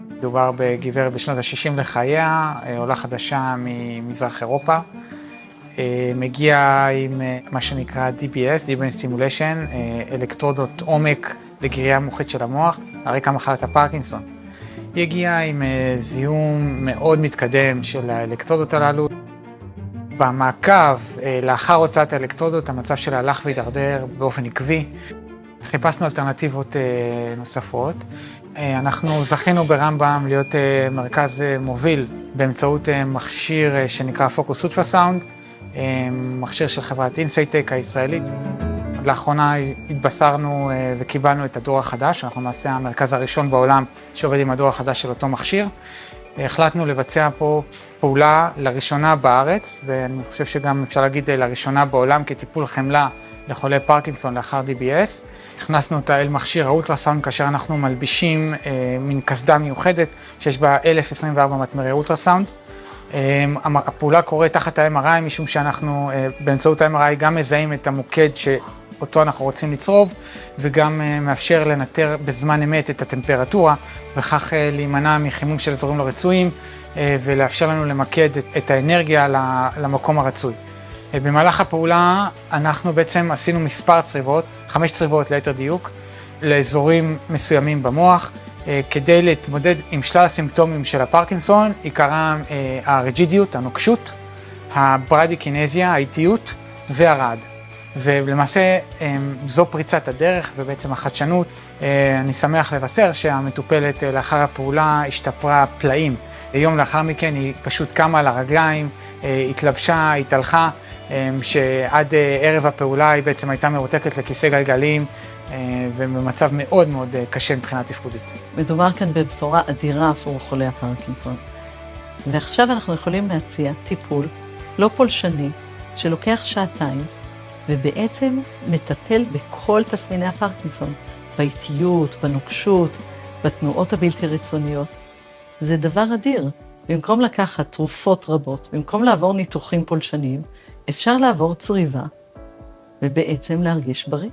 מדובר בגברת בשנות ה-60 לחייה, עולה חדשה ממזרח אירופה. מגיעה עם מה שנקרא DBS, Deep Brain Stimulation, אלקטרודות עומק לגריעה מוחית של המוח, על רקע מחלת הפרקינסון. היא הגיעה עם זיהום מאוד מתקדם של האלקטרודות הללו. במעקב, לאחר הוצאת האלקטרודות, המצב שלה הלך והידרדר באופן עקבי. חיפשנו אלטרנטיבות נוספות. אנחנו זכינו ברמב"ם להיות מרכז מוביל באמצעות מכשיר שנקרא פוקוס אולטרסאונד, מכשיר של חברת אינסייטק הישראלית. לאחרונה התבשרנו וקיבלנו את הדור החדש, אנחנו נעשה המרכז הראשון בעולם שעובד עם הדור החדש של אותו מכשיר. החלטנו לבצע פה פעולה לראשונה בארץ, ואני חושב שגם אפשר להגיד לראשונה בעולם כטיפול חמלה לחולי פרקינסון לאחר DBS. הכנסנו אותה אל מכשיר האולטרסאונד כאשר אנחנו מלבישים מין קסדה מיוחדת שיש בה 1024 מטמרי אולטרסאונד. הפעולה קורית תחת ה-MRI משום שאנחנו באמצעות ה-MRI גם מזהים את המוקד שאותו אנחנו רוצים לצרוב וגם מאפשר לנטר בזמן אמת את הטמפרטורה וכך להימנע מחימום של אזורים לא רצויים ולאפשר לנו למקד את האנרגיה למקום הרצוי. במהלך הפעולה אנחנו בעצם עשינו מספר צריבות, 5 צריבות ליתר דיוק, לאזורים מסוימים במוח, כדי להתמודד עם שלל הסימפטומים של הפרקינסון, עיקרם הריג'ידיות, הנוקשות, הברדיקינזיה, האיטיות והרעד. ולמעשה זו פריצת הדרך ובעצם החדשנות. אני שמח לבשר שהמטופלת לאחר הפעולה השתפרה פלאים. יום לאחר מכן היא פשוט קמה על הרגליים, התלבשה, התהלכה, שעד ערב הפעולה היא בעצם הייתה מרותקת לכיסא גלגלים ובמצב מאוד מאוד קשה מבחינה תפקודית. מדובר כאן בבשורה אדירה עבור חולי הפרקינסון. ועכשיו אנחנו יכולים להציע טיפול לא פולשני שלוקח שעתיים ובעצם מטפל בכל תסמיני הפרקינסון, באיטיות, בנוקשות, בתנועות הבלתי רצוניות. זה דבר אדיר. במקום לקחת תרופות רבות, במקום לעבור ניתוחים פולשניים, אפשר לעבור צריבה ובעצם להרגיש בריא.